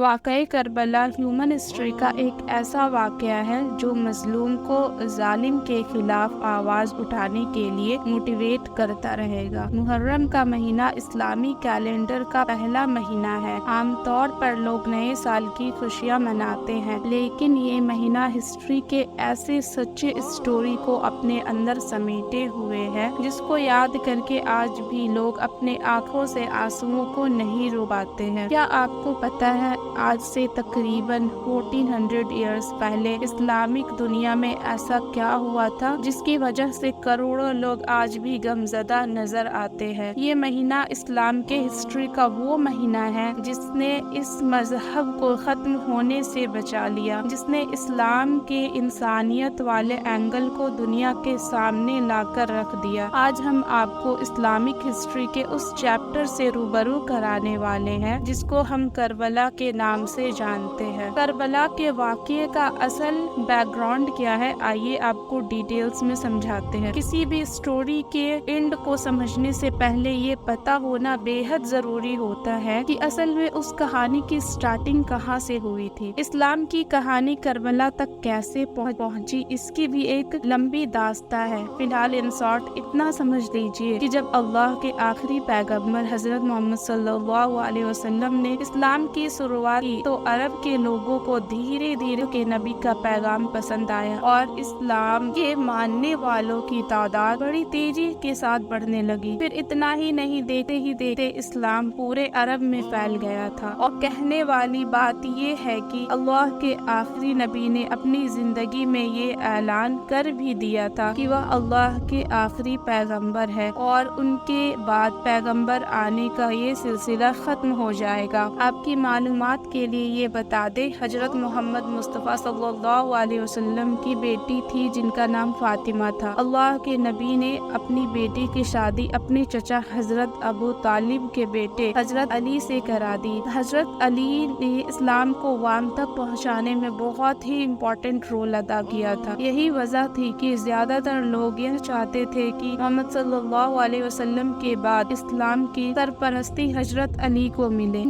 واقعہ Karbala human history کا ایک ایسا واقعہ ہے جو مظلوم کو ظالم کے خلاف آواز اٹھانے کے لیے موٹیویٹ کرتا رہے گا۔ محرم کا مہینہ اسلامی کیلنڈر کا پہلا مہینہ ہے۔ عام طور پر لوگ نئے سال کی خوشیاں مناتے ہیں، لیکن یہ مہینہ ہسٹری کے ایسے سچے اسٹوری کو اپنے اندر سمیٹے ہوئے ہے جس کو یاد کر کے آج بھی لوگ اپنے آنکھوں سے آنسوؤں کو نہیں رو پاتے ہیں۔ کیا آپ کو پتا ہے آج سے تقریباً 1400 ایئرز پہلے اسلامک دنیا میں ایسا کیا ہوا تھا جس کی وجہ سے کروڑوں لوگ آج بھی غمزدہ نظر آتے ہیں؟ یہ مہینہ اسلام کے ہسٹری کا وہ مہینہ ہے جس نے اس مذہب کو ختم ہونے سے بچا لیا، جس نے اسلام کے انسانیت والے اینگل کو دنیا کے سامنے لا کر رکھ دیا۔ آج ہم آپ کو اسلامک ہسٹری کے اس چیپٹر سے روبرو کرانے والے ہیں جس کو ہم کربلا کے نام سے جانتے ہیں۔ کربلا کے واقعے کا اصل بیک گراؤنڈ کیا ہے، آئیے آپ کو ڈیٹیلز میں سمجھاتے ہیں۔ کسی بھی اسٹوری کے اینڈ کو سمجھنے سے پہلے یہ پتا ہونا بے حد ضروری ہوتا ہے کہ اصل میں اس کہانی کی سٹارٹنگ کہاں سے ہوئی تھی۔ اسلام کی کہانی کربلا تک کیسے پہنچی، اس کی بھی ایک لمبی داستاں ہے۔ فی الحال ان شارٹ اتنا سمجھ لیجئے کہ جب اللہ کے آخری پیغمبر حضرت محمد صلی اللہ علیہ وسلم نے اسلام کی شروعات کی تو عرب کے لوگوں کو دھیرے دھیرے کے نبی کا پیغام پسند آیا اور اسلام کے ماننے والوں کی تعداد بڑی تیزی کے ساتھ بڑھنے لگی۔ پھر اتنا ہی نہیں، دیکھتے ہی دیکھتے اسلام پورے عرب میں پھیل گیا تھا۔ اور کہنے والی بات یہ ہے کہ اللہ کے آخری نبی نے اپنی زندگی میں یہ اعلان کر بھی دیا تھا کہ وہ اللہ کے آخری پیغمبر ہے اور ان کے بعد پیغمبر آنے کا یہ سلسلہ ختم ہو جائے گا۔ آپ کی معلومات کے لیے یہ بتا دیں، حضرت محمد مصطفیٰ صلی اللہ علیہ وسلم کی بیٹی تھی جن کا نام فاطمہ تھا۔ اللہ کے نبی نے اپنی بیٹی کی شادی اپنے چچا حضرت ابو طالب کے بیٹے حضرت علی سے کرا دی۔ حضرت علی نے اسلام کو عوام تک پہنچانے میں بہت ہی امپورٹنٹ رول ادا کیا تھا۔ یہی وجہ تھی کہ زیادہ تر لوگ یہ چاہتے تھے کہ محمد صلی اللہ علیہ وسلم کے بعد اسلام کی سرپرستی حضرت علی کو ملے۔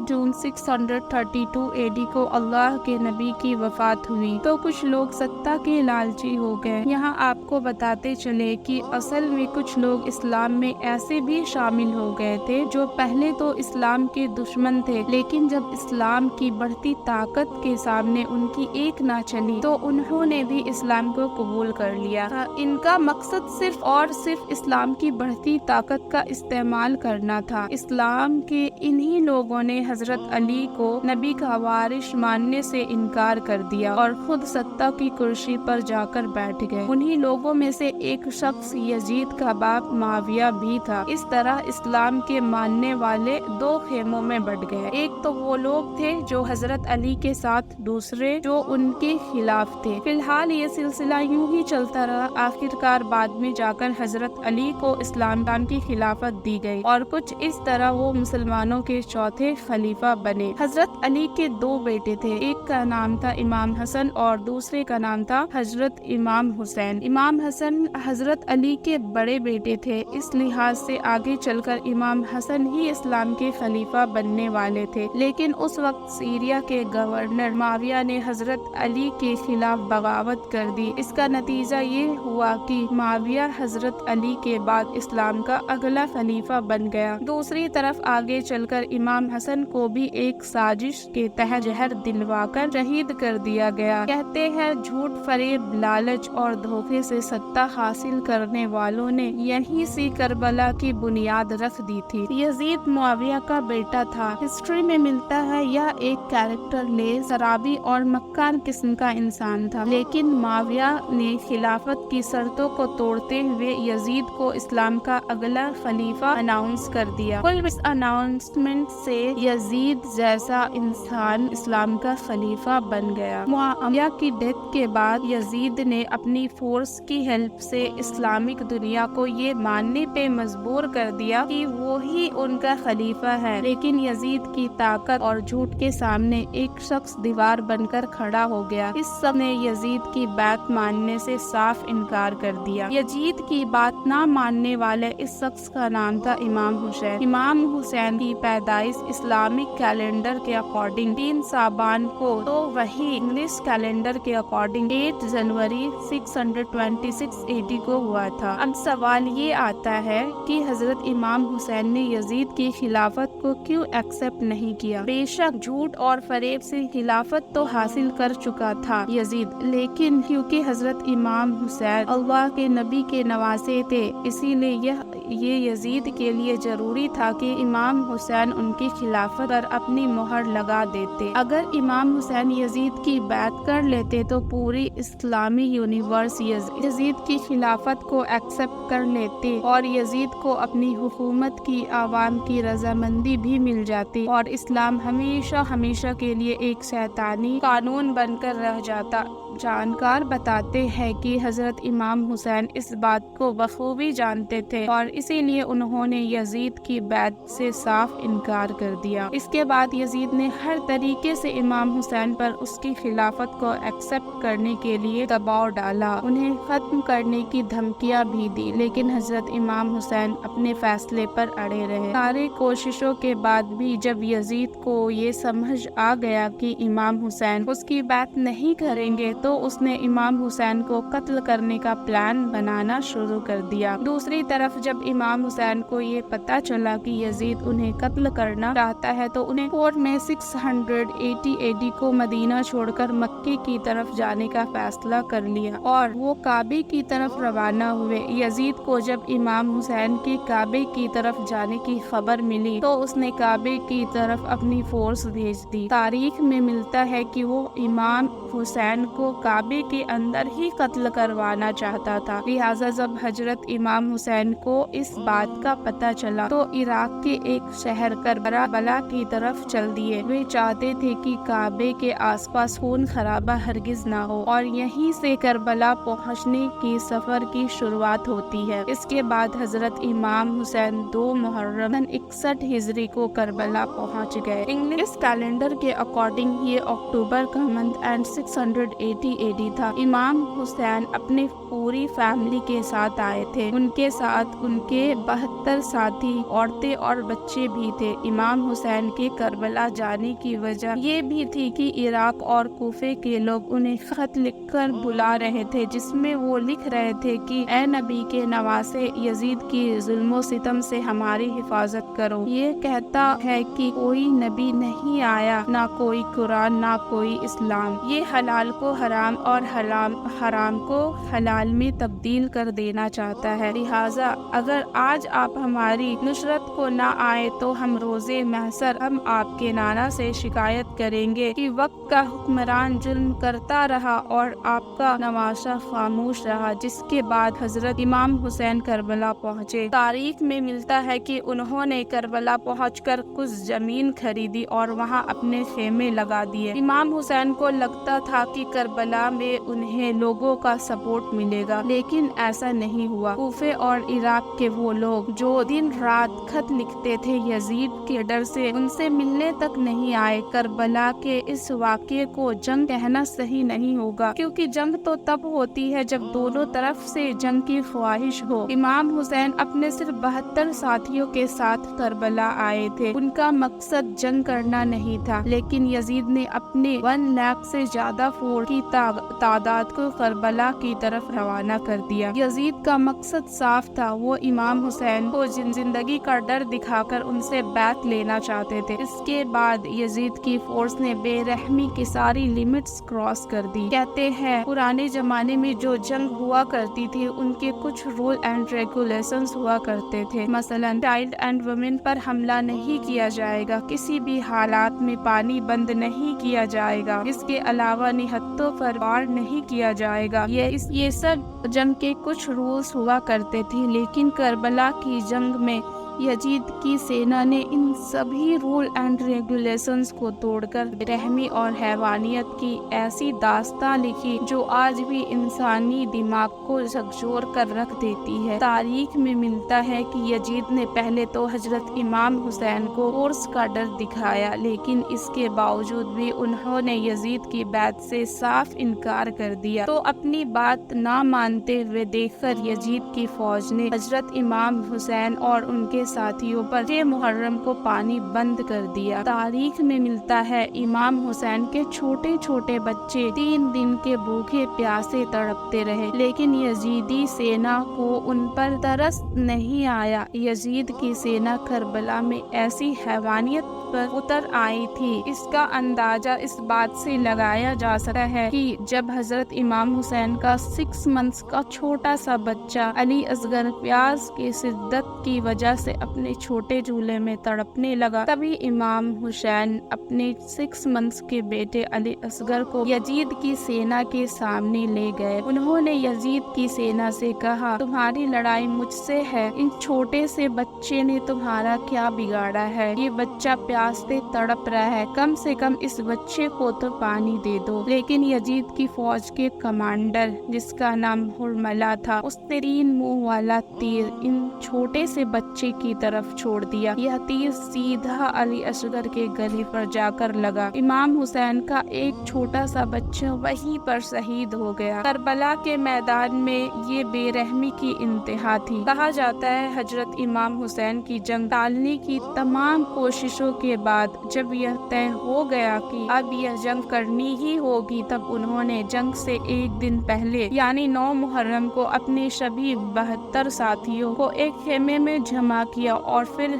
جون 632 AD کو اللہ کے نبی کی وفات ہوئی تو کچھ لوگ ستا کے لالچی ہو گئے۔ یہاں آپ کو بتاتے چلے کہ اصل میں کچھ لوگ اسلام میں ایسے بھی شامل ہو گئے تھے جو پہلے تو اسلام کے دشمن تھے، لیکن جب اسلام کی بڑھتی طاقت کے سامنے ان کی ایک نہ چلی تو انہوں نے بھی اسلام کو قبول کر لیا۔ ان کا مقصد صرف اور صرف اسلام کی بڑھتی طاقت کا استعمال کرنا تھا۔ اسلام کے انہی لوگوں نے حضرت علی کو نبی کا وارث ماننے سے انکار کر دیا اور خود سطح کی کرسی پر جا کر بیٹھ گئے۔ انہی لوگوں میں سے ایک شخص یزید کا باپ معاویہ بھی تھا۔ اس طرح اسلام کے ماننے والے دو خیموں میں بٹ گئے، ایک تو وہ لوگ تھے جو حضرت علی کے ساتھ، دوسرے جو ان کے خلاف تھے۔ فی الحال یہ سلسلہ یوں ہی چلتا رہا، آخرکار بعد میں جا کر حضرت علی کو اسلام کی خلافت دی گئی اور کچھ اس طرح وہ مسلمانوں کے چوتھے خلیفہ بنے۔ حضرت علی کے دو بیٹے تھے، ایک کا نام تھا امام حسن اور دوسرے کا نام تھا حضرت امام حسین۔ امام حسن حضرت علی کے بڑے بیٹے تھے، اس لحاظ سے آگے چل کر امام حسن ہی اسلام کے خلیفہ بننے والے تھے، لیکن اس وقت سیریا کے گورنر معاویہ نے حضرت علی کے خلاف بغاوت کر دی۔ اس کا نتیجہ یہ ہوا کہ معاویہ حضرت علی کے بعد اسلام کا اگلا خلیفہ بن گیا۔ دوسری طرف آگے چل کر امام حسن کو بھی ایک سازش کے تحت زہر دلوا کر شہید کر دیا گیا۔ کہتے ہیں جھوٹ، فریب، لالچ اور دھوکے سے سطح حاصل کرنے والوں نے یہیں سے کربلا کی بنیاد رکھ دی تھی۔ یزید معاویہ کا بیٹا تھا۔ ہسٹری میں ملتا ہے یہ ایک کیریکٹر لیس، شرابی اور مکار قسم کا انسان تھا، لیکن معاویہ نے خلافت کی شرطوں کو توڑتے ہوئے یزید کو اسلام کا اگلا خلیفہ اناؤنس کر دیا۔ کل اس اناؤنسمنٹ سے یزید جیسا انسان اسلام کا خلیفہ بن گیا۔ معاویہ کی ڈیتھ کے بعد یزید نے اپنی فورس کی ہیلپ سے اسلامک دنیا کو یہ ماننے پہ مجبور کر دیا کہ وہی ان کا خلیفہ ہے، لیکن یزید کی طاقت اور جھوٹ کے سامنے ایک شخص دیوار بن کر کھڑا ہو گیا۔ اس سب نے یزید کی بات ماننے سے صاف انکار کر دیا۔ یزید کی بات نہ ماننے والے اس شخص کا نام تھا امام حسین۔ امام حسین کی پیدائش اسلامک کیلنڈر کے اکارڈنگ 3 شعبان کو، تو وہی انگلش کیلنڈر کے اکارڈنگ 8 جنوری 626 AD کو ہوا تھا۔ اب سوال یہ آتا ہے کہ حضرت امام حسین نے یزید کی خلافت کو کیوں ایکسپٹ نہیں کیا؟ بے شک جھوٹ اور فریب سے خلافت تو حاصل کر چکا تھا یزید، لیکن کیونکہ حضرت امام حسین اللہ کے نبی کے نواسے تھے، اسی لیے یہ یزید کے لیے ضروری تھا کہ امام حسین ان کی خلافت پر اپنی مہر لگا دیتے۔ اگر امام حسین یزید کی بیعت کر لیتے تو پوری اسلامی یونیورس یزید کی خلافت کو ایکسپٹ کر لیتے اور یزید کو اپنی حکومت کی عوام کی رضامندی بھی مل جاتی اور اسلام ہمیشہ ہمیشہ کے لیے ایک شیطانی قانون بن کر رہ جاتا۔ جانکار بتاتے ہیں کہ حضرت امام حسین اس بات کو بخوبی جانتے تھے اور اسی لیے انہوں نے یزید کی بیعت سے صاف انکار کر دیا۔ اس کے بعد یزید نے ہر طریقے سے امام حسین پر اس کی خلافت کو ایکسپٹ کرنے کے لیے دباؤ ڈالا، انہیں ختم کرنے کی دھمکیاں بھی دی، لیکن حضرت امام حسین اپنے فیصلے پر اڑے رہے۔ ساری کوششوں کے بعد بھی جب یزید کو یہ سمجھ آ گیا کہ امام حسین اس کی بیعت نہیں کریں گے تو اس نے امام حسین کو قتل کرنے کا پلان بنانا شروع کر دیا۔ دوسری طرف جب امام حسین کو یہ پتا چلا کہ یزید انہیں قتل کرنا چاہتا ہے تو انہیں 4 مئی 680 AD کو مدینہ چھوڑ کر مکے کی طرف جانے کا فیصلہ کر لیا اور وہ کعبے کی طرف روانہ ہوئے۔ یزید کو جب امام حسین کے کعبے کی طرف جانے کی خبر ملی تو اس نے کعبے کی طرف اپنی فورس بھیج دی۔ تاریخ میں ملتا ہے کہ وہ امام حسین کو کعبے کے اندر ہی قتل کروانا چاہتا تھا، لہٰذا جب حضرت امام حسین کو اس بات کا پتہ چلا تو عراق کے ایک شہر کربلا کی طرف چل دیے۔ وہ چاہتے تھے کہ کعبے کے آس پاس خون خرابہ ہرگز نہ ہو اور یہیں سے کربلا پہنچنے کی سفر کی شروعات ہوتی ہے۔ اس کے بعد حضرت امام حسین 2 محرم 61 ہجری کو کربلا پہنچ گئے۔ انگلش کیلنڈر کے اکارڈنگ یہ اکتوبر کا منتھ اینڈ 680 AD تھا۔ امام حسین اپنی پوری فیملی کے ساتھ آئے تھے، ان کے ساتھ ان کے 72 ساتھی، عورتیں اور بچے بھی تھے۔ امام حسین کے کربلا جانے کی وجہ یہ بھی تھی کہ عراق اور کوفے کے لوگ انہیں خط لکھ کر بلا رہے تھے جس میں وہ لکھ رہے تھے کہ اے نبی کے نواسے، یزید کی ظلم و ستم سے ہماری حفاظت کرو۔ یہ کہتا ہے کہ کوئی نبی نہیں آیا، نہ کوئی قرآن، نہ کوئی اسلام، یہ حلال کو حرام اور حرام کو حلال میں تبدیل کر دینا چاہتا ہے، لہٰذا اگر آج آپ ہماری نصرت کو نہ آئے تو ہم روزے محشر ہم آپ کے نانا سے شکایت کریں گے کہ وقت کا حکمران ظلم کرتا رہا اور آپ کا نواسہ خاموش رہا۔ جس کے بعد حضرت امام حسین کربلا پہنچے۔ تاریخ میں ملتا ہے کہ انہوں نے کربلا پہنچ کر کچھ زمین خریدی اور وہاں اپنے خیمے لگا دیے۔ امام حسین کو لگتا تھا کہ کربلا میں انہیں لوگوں کا سپورٹ ملے گا، لیکن ایسا نہیں ہوا۔ کوفے اور عراق کے وہ لوگ جو دن رات خط لکھتے تھے یزید کے ڈر سے ان سے ملنے تک نہیں آئے۔ کربلا کے اس واقعے کو جنگ کہنا صحیح نہیں ہوگا، کیونکہ جنگ تو تب ہوتی ہے جب دونوں طرف سے جنگ کی خواہش ہو۔ امام حسین اپنے صرف 72 ساتھیوں کے ساتھ کربلا آئے تھے، ان کا مقصد جنگ کرنا نہیں تھا، لیکن یزید نے اپنے 1 لاکھ سے زیادہ فوج کی تعداد کو کربلا کی طرف روانہ کر دیا۔ یزید کا مقصد صاف تھا، وہ امام حسین کو زندگی کا ڈر دکھا کر ان سے بیعت لینا چاہتے تھے۔ اس کے بعد یزید کی فورس نے بے رحمی کی ساری لمٹس کراس کر دی۔ کہتے ہیں پرانے زمانے میں جو جنگ ہوا کرتی تھی ان کے کچھ رول اینڈ ریگولیشنز ہوا کرتے تھے، مثلا چائلڈ اینڈ ویمن پر حملہ نہیں کیا جائے گا، کسی بھی حالات میں پانی بند نہیں کیا جائے گا، اس کے علاوہ نہتوں پر وار نہیں کیا جائے گا۔ یہ سب جنگ کے کچھ رولز ہوا کرتے تھے، لیکن کربلا کی جنگ میں یزید کی سینا نے ان سبھی رول اینڈ ریگولیشنز کو توڑ کر رحمی اور حیوانیت کی ایسی داستاں لکھی جو آج بھی انسانی دماغ کو جھکجھور کر رکھ دیتی ہے۔ تاریخ میں ملتا ہے کہ یزید نے پہلے تو حضرت امام حسین کو فورس کا ڈر دکھایا، لیکن اس کے باوجود بھی انہوں نے یزید کی بیعت سے صاف انکار کر دیا، تو اپنی بات نہ مانتے ہوئے دیکھ کر یزید کی فوج نے حضرت امام حسین اور ان کے کے ساتھیوں پر 6 محرم کو پانی بند کر دیا۔ تاریخ میں ملتا ہے امام حسین کے چھوٹے چھوٹے بچے 3 دن کے بھوکے پیاسے تڑپتے رہے، لیکن یزیدی سینا کو ان پر ترس نہیں آیا۔ یزید کی سینا کربلا میں ایسی حیوانیت پر اتر آئی تھی، اس کا اندازہ اس بات سے لگایا جا سکتا ہے کہ جب حضرت امام حسین کا 6 منتھ کا چھوٹا سا بچہ علی اصغر پیاس کی شدت کی وجہ سے اپنے چھوٹے جھولے میں تڑپنے لگا، تبھی امام حسین اپنے 6 منتھ کے بیٹے علی اصغر کو یزید کی سینا کے سامنے لے گئے۔ انہوں نے یزید کی سینا سے کہا، تمہاری لڑائی مجھ سے ہے، ان چھوٹے سے بچے نے تمہارا کیا بگاڑا ہے؟ یہ بچہ پیاس سے تڑپ رہا ہے، کم سے کم اس بچے کو تو پانی دے دو۔ لیکن یزید کی فوج کے کمانڈر جس کا نام ہرملہ تھا، اس نے 3 منہ والا تیر ان چھوٹے سے بچے کی طرف چھوڑ دیا۔ یہ تیر سیدھا علی اصغر کے گلے پر جا کر لگا۔ امام حسین کا ایک چھوٹا سا بچہ وہیں پر شہید ہو گیا۔ کربلا کے میدان میں یہ بے رحمی کی انتہا تھی۔ کہا جاتا ہے حضرت امام حسین کی جنگ ٹالنے کی تمام کوششوں کے بعد جب یہ طے ہو گیا کہ اب یہ جنگ کرنی ہی ہوگی، تب انہوں نے جنگ سے ایک دن پہلے یعنی 9 محرم کو اپنے سبھی 72 ساتھیوں کو ایک خیمے میں جمع کیا اور پھر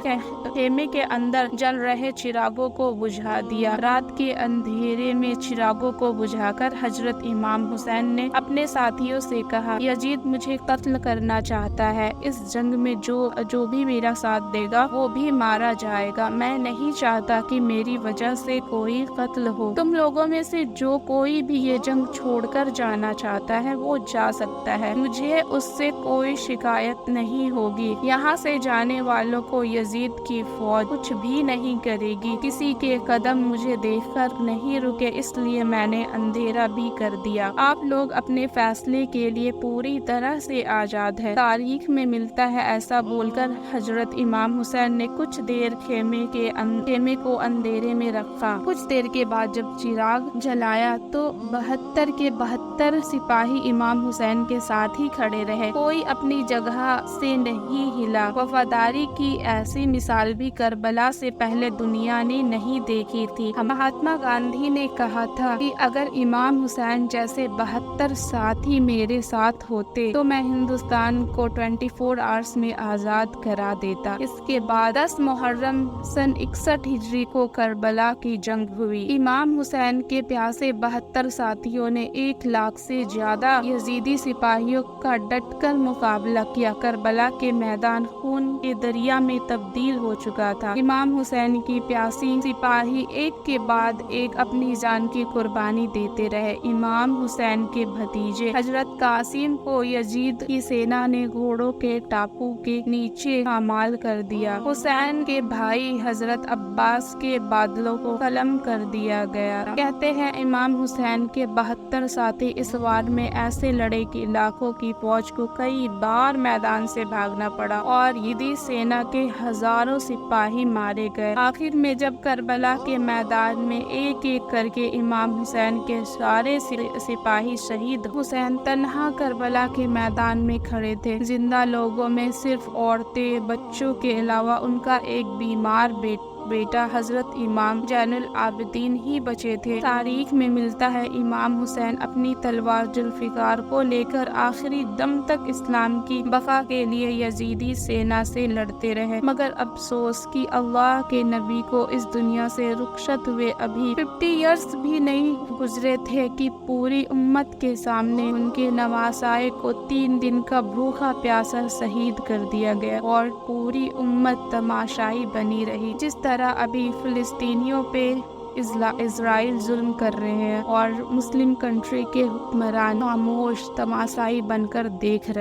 خیمے کے اندر جل رہے چراغوں کو بجھا دیا۔ رات کے اندھیرے میں چراغوں کو بجھا کر حضرت امام حسین نے اپنے ساتھیوں سے کہا، یزید مجھے قتل کرنا چاہتا ہے، اس جنگ میں جو بھی میرا ساتھ دے گا وہ بھی مارا جائے گا۔ میں نہیں چاہتا کہ میری وجہ سے کوئی قتل ہو۔ تم لوگوں میں سے جو کوئی بھی یہ جنگ چھوڑ کر جانا چاہتا ہے وہ جا سکتا ہے، مجھے اس سے کوئی شکایت نہیں ہوگی۔ یہاں سے جانے والوں کو یزید کی فوج کچھ بھی نہیں کرے گی۔ کسی کے قدم مجھے دیکھ کر نہیں رکے، اس لیے میں نے اندھیرا بھی کر دیا۔ آپ لوگ اپنے فیصلے کے لیے پوری طرح سے آزاد ہیں۔ تاریخ میں ملتا ہے ایسا بول کر حضرت امام حسین نے کچھ دیر خیمے کو اندھیرے میں رکھا۔ کچھ دیر کے بعد جب چراغ جلایا تو 72 کے 72 سپاہی امام حسین کے ساتھ ہی کھڑے رہے، کوئی اپنی جگہ سے نہیں ہلا۔ وفاداری کی ایسی مثال بھی کربلا سے پہلے دنیا نے نہیں دیکھی تھی۔ مہاتما گاندھی نے کہا تھا کہ اگر امام حسین جیسے 72 ساتھی میرے ساتھ ہوتے تو میں ہندوستان کو 24 آورز میں آزاد کرا دیتا۔ اس کے بعد 10 محرم سن 61 ہجری کو کربلا کی جنگ ہوئی۔ امام حسین کے پیاسے 72 ساتھیوں نے 1 لاکھ سے زیادہ یزیدی سپاہیوں کا ڈٹ کر مقابلہ کیا۔ کربلا کے میدان خون کے دریا میں تبدیل ہو چکا تھا۔ امام حسین کی پیاسی سپاہی ایک کے بعد ایک اپنی جان کی قربانی دیتے رہے۔ امام حسین کے بھتیجے حضرت قاسم کو یزید کی سینا نے گھوڑوں کے ٹاپو کے نیچے پامال کر دیا۔ حسین کے بھائی حضرت عباس کے بادلوں کو قلم کر دیا گیا۔ کہتے ہیں امام حسین کے 72 ساتھی اس وار میں ایسے لڑے کہ لاکھوں کی فوج کو کئی بار میدان سے بھاگنا پڑا اور یزیدی سینا کے ہزاروں سپاہی مارے گئے۔ آخر میں جب کربلا کے میدان میں ایک ایک کر کے امام حسین کے سارے سپاہی شہید، حسین تنہا کربلا کے میدان میں کھڑے تھے۔ زندہ لوگوں میں صرف عورتیں، بچوں کے علاوہ ان کا ایک بیمار بیٹا حضرت امام زین العابدین ہی بچے تھے۔ تاریخ میں ملتا ہے امام حسین اپنی تلوار ذوالفقار کو لے کر آخری دم تک اسلام کی بقا کے لیے یزیدی سینا سے لڑتے رہے، مگر افسوس کہ اللہ کے نبی کو اس دنیا سے رخصت ہوئے ابھی 50 ایئرز بھی نہیں گزرے تھے کہ پوری امت کے سامنے ان کے نواسائے کو 3 دن کا بھوکا پیاسا شہید کر دیا گیا اور پوری امت تماشائی بنی رہی۔ جس طرح ابھی فلسطینیوں پہ اسرائیل ظلم کر رہے ہیں اور مسلم کنٹری کے حکمران خاموش تماشائی بن کر دیکھ رہے